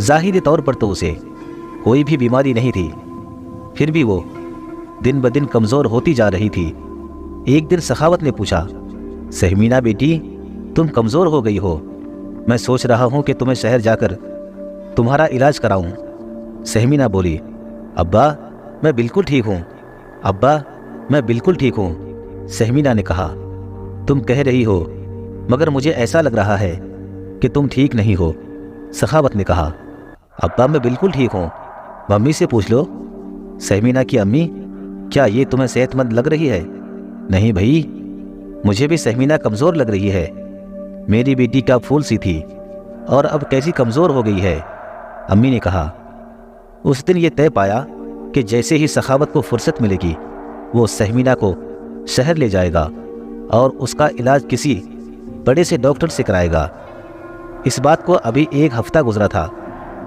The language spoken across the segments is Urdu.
ظاہری طور پر تو اسے کوئی بھی بیماری نہیں تھی، پھر بھی وہ دن بدن کمزور ہوتی جا رہی تھی۔ ایک دن سخاوت نے پوچھا، سہمینہ بیٹی تم کمزور ہو گئی ہو، میں سوچ رہا ہوں کہ تمہیں شہر جا کر تمہارا علاج کراؤں۔ سہمینہ بولی، ابا میں بالکل ٹھیک ہوں، ابا میں بالکل ٹھیک ہوں۔ سہمینہ نے کہا، تم کہہ رہی ہو مگر مجھے ایسا لگ رہا ہے کہ تم ٹھیک نہیں ہو۔ سخاوت نے کہا، ابا میں بالکل ٹھیک ہوں، ممی سے پوچھ لو۔ سہمینہ کی امی، کیا یہ تمہیں صحت مند لگ رہی ہے؟ نہیں بھائی، مجھے بھی سہمینہ کمزور لگ رہی ہے، میری بیٹی کا پھول سی تھی اور اب کیسی کمزور ہو گئی ہے۔ امی نے کہا، اس دن یہ طے پایا کہ جیسے ہی سخاوت کو فرصت ملے گی وہ سہمینہ کو شہر لے جائے گا اور اس کا علاج کسی بڑے سے ڈاکٹر سے کرائے گا۔ اس بات کو ابھی ایک ہفتہ گزرا تھا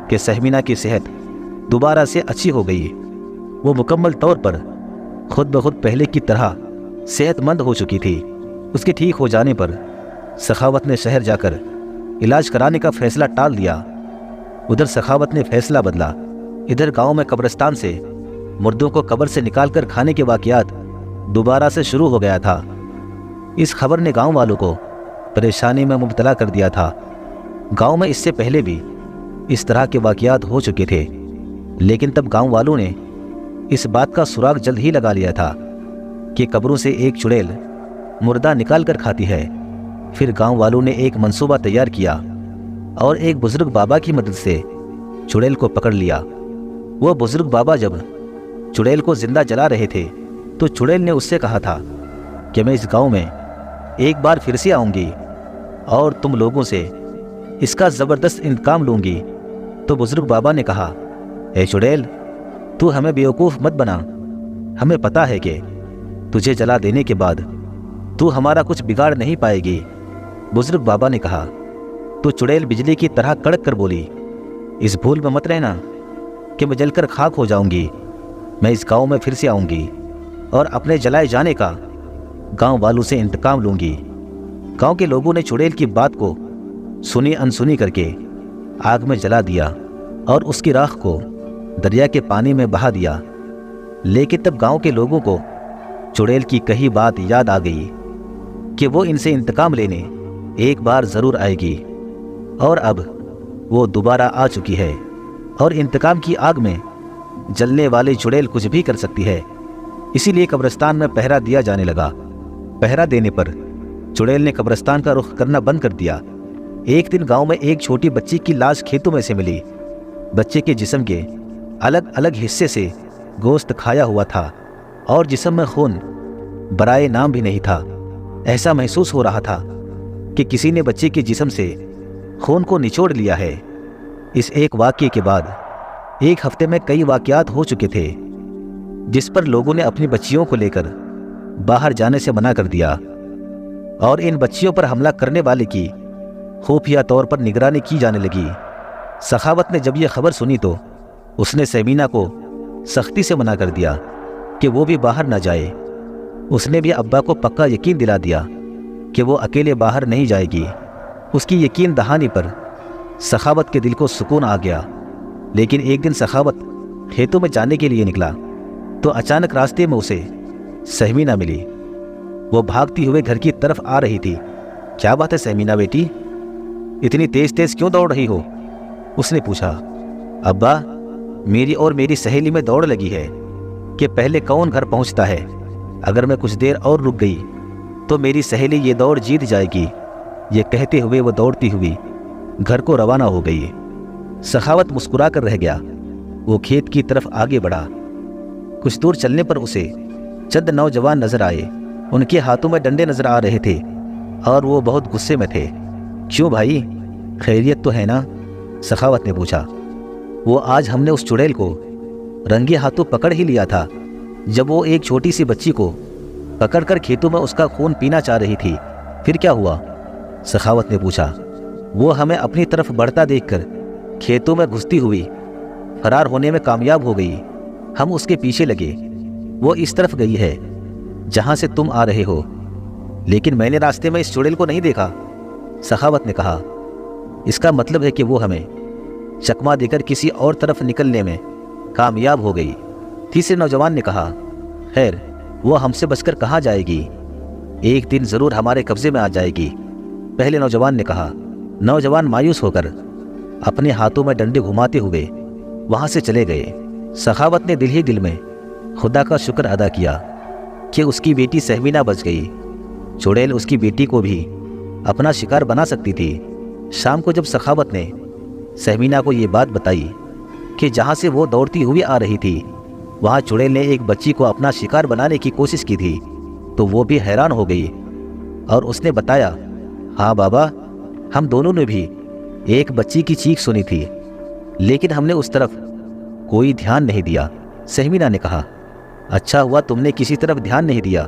کہ سہمینہ کی صحت دوبارہ سے اچھی ہو گئی۔ وہ مکمل طور پر خود بخود پہلے کی طرح صحت مند ہو چکی تھی۔ اس کے ٹھیک ہو جانے پر سخاوت نے شہر جا کر علاج کرانے کا فیصلہ ٹال دیا۔ ادھر سخاوت نے فیصلہ بدلا، ادھر گاؤں میں قبرستان سے مردوں کو قبر سے نکال کر کھانے کے واقعات دوبارہ سے شروع ہو گیا تھا۔ اس خبر نے گاؤں والوں کو پریشانی میں مبتلا کر دیا تھا۔ گاؤں میں اس سے پہلے بھی اس طرح کے واقعات ہو چکے تھے، لیکن تب گاؤں والوں نے اس بات کا سراغ جلد ہی لگا لیا تھا کہ قبروں سے ایک چڑیل مردہ نکال کر کھاتی ہے۔ پھر گاؤں والوں نے ایک منصوبہ تیار کیا اور ایک بزرگ بابا کی مدد سے چڑیل کو پکڑ لیا۔ وہ بزرگ بابا جب چڑیل کو زندہ جلا رہے تھے تو چڑیل نے اس سے کہا تھا کہ میں اس گاؤں میں ایک بار پھر سے آؤں گی اور تم لوگوں سے اس کا زبردست انتقام لوں گی۔ تو بزرگ بابا نے کہا، اے چڑیل تو ہمیں بیوقوف مت بنا، ہمیں پتہ ہے کہ تجھے جلا دینے کے بعد تو ہمارا کچھ بگاڑ نہیں پائے گی۔ بزرگ بابا نے کہا تو چڑیل بجلی کی طرح کڑک کر بولی، اس بھول میں مت رہنا کہ میں جل کر خاک ہو جاؤں گی۔ میں اس گاؤں میں پھر سے آؤں گی اور اپنے جلائے جانے کا گاؤں والوں سے انتقام لوں گی۔ گاؤں کے لوگوں نے چڑیل کی بات کو سنی انسنی کر کے آگ میں جلا دیا اور اس کی راکھ کو دریا کے پانی میں بہا دیا۔ لیکن تب گاؤں کے لوگوں کو چڑیل کی کہی بات یاد آ گئی کہ وہ ان سے انتقام لینے ایک بار ضرور آئے گی، اور اب وہ دوبارہ آ چکی ہے اور انتقام کی آگ میں جلنے والی چڑیل کچھ بھی کر سکتی ہے۔ اسی لیے قبرستان میں پہرا دیا جانے لگا۔ پہرا دینے پر چڑیل نے قبرستان کا رخ کرنا بند کر دیا۔ ایک دن گاؤں میں ایک چھوٹی بچی کی لاش کھیتوں میں سے ملی۔ بچے کے جسم کے الگ الگ حصے سے گوشت کھایا ہوا تھا اور جسم میں خون برائے نام بھی نہیں تھا۔ ایسا محسوس ہو رہا تھا کہ کسی نے بچے کے جسم سے خون کو نچوڑ لیا ہے۔ اس ایک واقعے کے بعد ایک ہفتے میں کئی واقعات ہو چکے تھے جس پر لوگوں نے اپنی بچیوں کو لے کر باہر جانے سے منع کر دیا، اور ان بچیوں پر حملہ کرنے والے کی خفیہ طور پر نگرانی کی جانے لگی۔ سخاوت نے جب یہ خبر سنی تو اس نے سہمینہ کو سختی سے منع کر دیا کہ وہ بھی باہر نہ جائے۔ اس نے بھی ابا کو پکا یقین دلا دیا کہ وہ اکیلے باہر نہیں جائے گی۔ اس کی یقین دہانی پر سخاوت کے دل کو سکون آ گیا۔ لیکن ایک دن سخاوت کھیتوں میں جانے کے لیے نکلا تو اچانک راستے میں اسے سہمینہ ملی۔ وہ بھاگتی ہوئے گھر کی طرف آ رہی تھی۔ کیا بات ہے سہمینہ بیٹی، اتنی تیز تیز کیوں دوڑ رہی ہو؟ اس نے پوچھا۔ ابا میری اور میری سہیلی میں دوڑ لگی ہے کہ پہلے کون گھر پہنچتا ہے۔ اگر میں کچھ دیر اور رک گئی تو میری سہیلی یہ دوڑ جیت جائے گی۔ یہ کہتے ہوئے وہ دوڑتی ہوئی گھر کو روانہ ہو گئی۔ سخاوت مسکرا کر رہ گیا۔ وہ کھیت کی طرف آگے بڑھا۔ کچھ دور چلنے پر اسے چند نوجوان نظر آئے۔ ان کے ہاتھوں میں ڈنڈے نظر آ رہے تھے اور وہ بہت غصے میں تھے۔ کیوں بھائی، خیریت تو ہے نا؟ سخاوت نے پوچھا۔ وہ آج ہم نے اس چڑیل کو رنگے ہاتھوں پکڑ ہی لیا تھا جب وہ ایک چھوٹی سی بچی کو پکڑ کر کھیتوں میں اس کا خون پینا چاہ رہی تھی۔ پھر کیا ہوا؟ سخاوت نے پوچھا۔ وہ ہمیں اپنی طرف بڑھتا دیکھ کر کھیتوں میں گھستی ہوئی فرار ہونے میں کامیاب ہو گئی۔ ہم اس کے پیچھے لگے۔ وہ اس طرف گئی ہے جہاں سے تم آ رہے ہو، لیکن میں نے راستے میں اس چڑیل کو نہیں دیکھا۔ سخاوت نے کہا۔ اس کا مطلب ہے کہ وہ ہمیں چکما دے کر کسی اور طرف نکلنے میں کامیاب ہو گئی۔ تیسرے نوجوان نے کہا، خیر وہ ہم سے بچ کر کہاں جائے گی، ایک دن ضرور ہمارے قبضے میں آ جائے گی، پہلے نوجوان نے کہا۔ نوجوان مایوس ہو کر اپنے ہاتھوں میں ڈنڈے گھماتے ہوئے وہاں سے چلے گئے۔ سخاوت نے دل ہی دل میں خدا کا شکر ادا کیا کہ اس کی بیٹی سہمینہ بچ گئی۔ چڑیل اس کی بیٹی کو بھی اپنا شکار بنا سکتی تھی۔ شام کو جب سخاوت نے سہمینہ کو یہ بات بتائی کہ جہاں سے وہ دوڑتی ہوئی آ رہی تھی وہاں چڑیل نے ایک بچی کو اپنا شکار بنانے کی کوشش کی تھی، تو وہ بھی حیران ہو گئی اور اس نے بتایا، ہاں بابا، ہم دونوں نے بھی ایک بچی کی چیخ سنی تھی، لیکن ہم نے اس طرف کوئی دھیان نہیں دیا۔ سہمینہ نے کہا، اچھا ہوا تم نے کسی طرف دھیان نہیں دیا،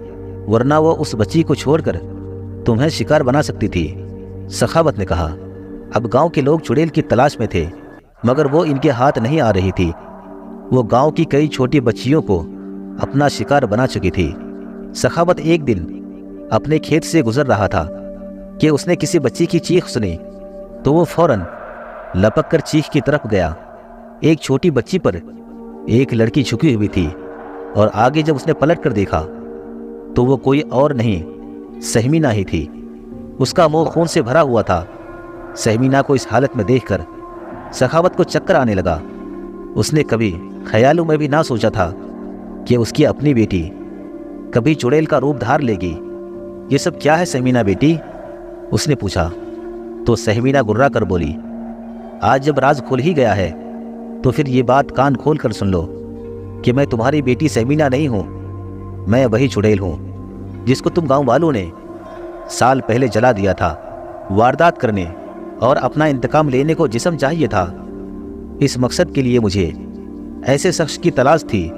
ورنہ وہ اس بچی کو چھوڑ کر تمہیں شکار بنا سکتی تھی۔ سخاوت نے کہا، اب گاؤں کے لوگ چڑیل کی تلاش میں تھے، مگر وہ ان کے ہاتھ نہیں آ رہی تھی۔ وہ گاؤں کی کئی چھوٹی بچیوں کو اپنا شکار بنا چکی تھی۔ سخاوت ایک دن اپنے کھیت سے گزر رہا تھا کہ اس نے کسی بچی کی چیخ سنی، تو وہ فوراً لپک کر چیخ کی طرف گیا۔ ایک چھوٹی بچی پر ایک لڑکی جھکی ہوئی تھی، اور آگے جب اس نے پلٹ کر دیکھا تو وہ کوئی اور نہیں سہمینہ ہی تھی۔ اس کا منہ خون سے بھرا ہوا تھا۔ سہمینہ کو اس حالت میں دیکھ کر سخاوت کو چکر آنے لگا۔ اس نے کبھی خیالوں میں بھی نہ سوچا تھا کہ اس کی اپنی بیٹی کبھی چڑیل کا روپ دھار لے گی۔ یہ سب کیا ہے سہمینہ بیٹی؟ اس نے پوچھا، تو سہمینہ گررا کر بولی، آج جب راز کھل ہی گیا ہے تو پھر یہ بات کان کھول کر سن لو کہ میں تمہاری بیٹی سہمینہ نہیں ہوں، میں وہی چڑیل ہوں جس کو تم گاؤں والوں نے سال پہلے جلا دیا تھا۔ واردات کرنے اور اپنا انتقام لینے کو جسم چاہیے تھا۔ اس مقصد کے لیے مجھے ایسے شخص کی تلاش تھی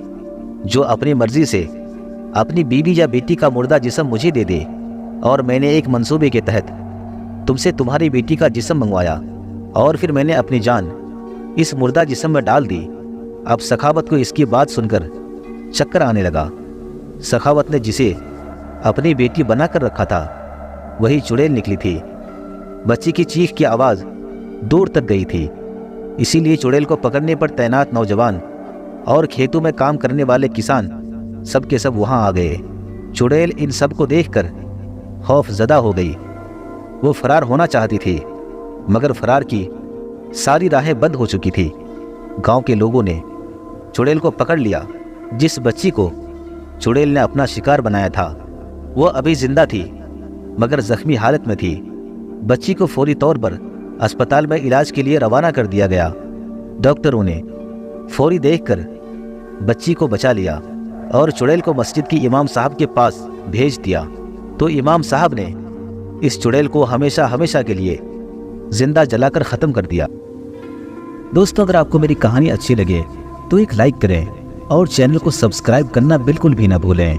جو اپنی مرضی سے اپنی بیوی یا بیٹی کا مردہ جسم مجھے دے دے، اور میں نے ایک منصوبے کے تحت تم سے تمہاری بیٹی کا جسم منگوایا، اور پھر میں نے اپنی جان اس مردہ جسم میں ڈال دی۔ اب سخاوت کو اس کی بات سن کر چکر آنے لگا۔ سخاوت نے جسے اپنی بیٹی بنا کر رکھا تھا وہی چڑیل نکلی تھی۔ بچی کی چیخ کی آواز دور تک گئی تھی، اسی لیے چڑیل کو پکڑنے پر تعینات نوجوان اور کھیتوں میں کام کرنے والے کسان سب کے سب وہاں آ گئے۔ چڑیل ان سب کو دیکھ کر خوف زدہ ہو گئی۔ وہ فرار ہونا چاہتی تھی، مگر فرار کی ساری راہیں بند ہو چکی تھی۔ گاؤں کے لوگوں نے چڑیل کو پکڑ لیا۔ جس بچی کو چڑیل نے اپنا شکار بنایا تھا وہ ابھی زندہ تھی، مگر زخمی حالت میں تھی۔ بچی کو فوری طور پر اسپتال میں علاج کے لیے روانہ کر دیا گیا۔ ڈاکٹروں نے فوری دیکھ کر بچی کو بچا لیا اور چڑیل کو مسجد کی امام صاحب کے پاس بھیج دیا، تو امام صاحب نے اس چڑیل کو ہمیشہ ہمیشہ کے لیے زندہ جلا کر ختم کر دیا۔ دوستو، اگر آپ کو میری کہانی اچھی لگے تو ایک لائک کریں اور چینل کو سبسکرائب کرنا بالکل بھی نہ بھولیں۔